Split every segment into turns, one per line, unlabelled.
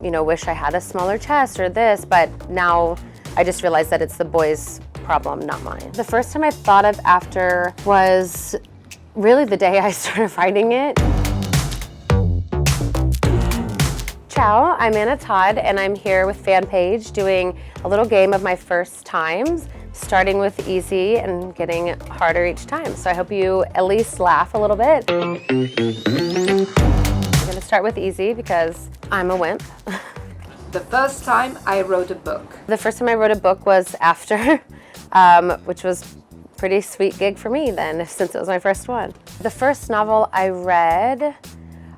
wish I had a smaller chest or this, but now I just realized that it's the boys' problem, not mine. The first time I thought of after was really the day I started writing it. Ciao, I'm Anna Todd, and I'm here with Fanpage doing a little game of my first times, starting with easy and getting harder each time. So I hope you at least laugh a little bit. I'm gonna start with easy because I'm a wimp.
The first time I wrote a book.
The first time I wrote a book was After, which was a pretty sweet gig for me then, since it was my first one. The first novel I read,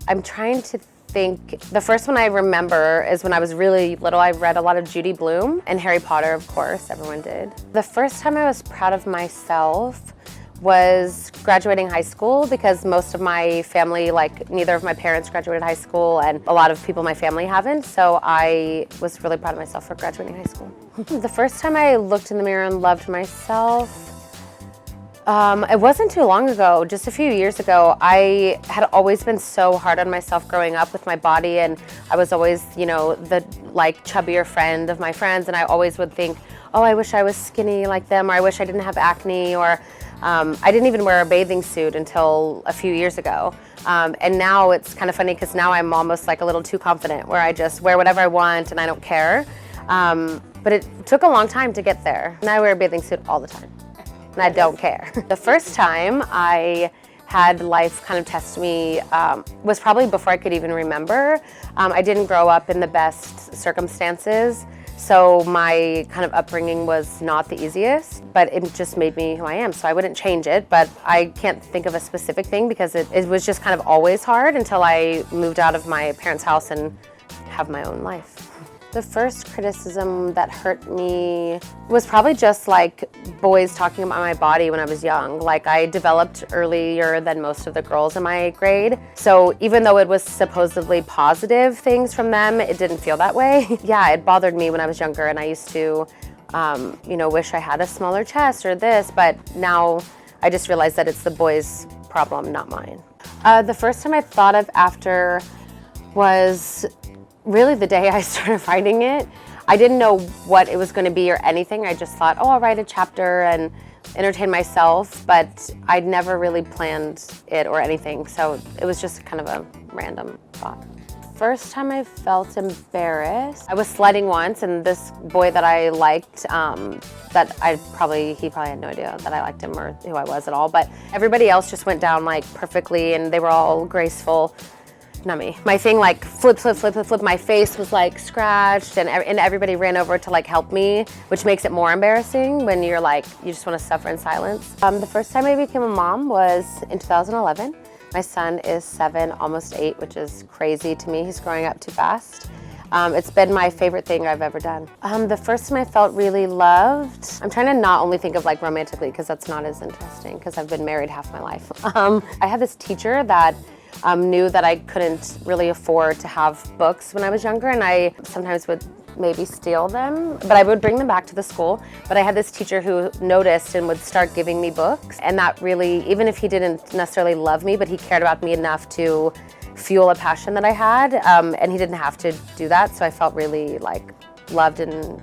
I'm trying to think, the first one I remember is when I was really little. I read a lot of Judy Blume and Harry Potter, of course, everyone did. The first time I was proud of myself was graduating high school, because most of my family, neither of my parents graduated high school, and a lot of people in my family haven't, so I was really proud of myself for graduating high school. The first time I looked in the mirror and loved myself, it wasn't too long ago, just a few years ago. I had always been so hard on myself growing up with my body, and I was always, the chubbier friend of my friends, and I always would think, oh, I wish I was skinny like them, or I wish I didn't have acne, or I didn't even wear a bathing suit until a few years ago. And now it's kind of funny because now I'm almost like a little too confident, where I just wear whatever I want and I don't care. But it took a long time to get there. Now I wear a bathing suit all the time and I don't care. The first time I had life kind of test me was probably before I could even remember. I didn't grow up in the best circumstances, so my kind of upbringing was not the easiest, but it just made me who I am. So I wouldn't change it, but I can't think of a specific thing because it was just kind of always hard until I moved out of my parents' house and have my own life. The first criticism that hurt me was probably just boys talking about my body when I was young. I developed earlier than most of the girls in my grade. So even though it was supposedly positive things from them, it didn't feel that way. Yeah, it bothered me when I was younger, and I used to, wish I had a smaller chest or this, but now I just realized that it's the boys' problem, not mine. The first time I thought of after was really the day I started writing it. I didn't know what it was going to be or anything. I just thought, oh, I'll write a chapter and entertain myself, but I'd never really planned it or anything, so it was just kind of a random thought. First time I felt embarrassed, I was sledding once, and this boy that I liked, he probably had no idea that I liked him or who I was at all, but everybody else just went down perfectly, and they were all graceful. Not me. My thing flip. My face was scratched, and everybody ran over to help me, which makes it more embarrassing when you're you just want to suffer in silence. The first time I became a mom was in 2011. My son is 7, almost 8, which is crazy to me. He's growing up too fast. It's been my favorite thing I've ever done. The first time I felt really loved, I'm trying to not only think of romantically, because that's not as interesting, because I've been married half my life. I had this teacher that knew that I couldn't really afford to have books when I was younger, and I sometimes would maybe steal them, but I would bring them back to the school. But I had this teacher who noticed and would start giving me books, and that really, even if he didn't necessarily love me, but he cared about me enough to fuel a passion that I had, and he didn't have to do that, so I felt really loved and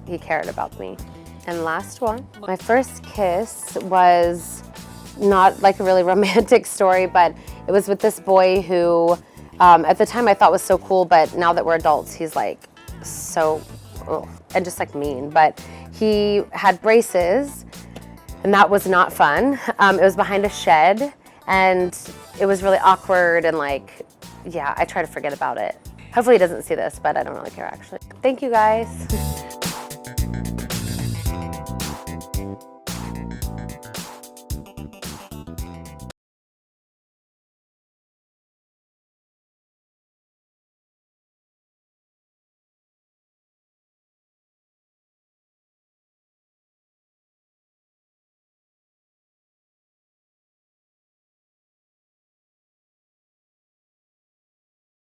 he cared about me. And last one, my first kiss was not a really romantic story, but it was with this boy who at the time I thought was so cool, but now that we're adults, he's so and just mean. But he had braces, and that was not fun. It was behind a shed, and it was really awkward, and yeah, I try to forget about it. Hopefully he doesn't see this, but I don't really care actually. Thank you guys.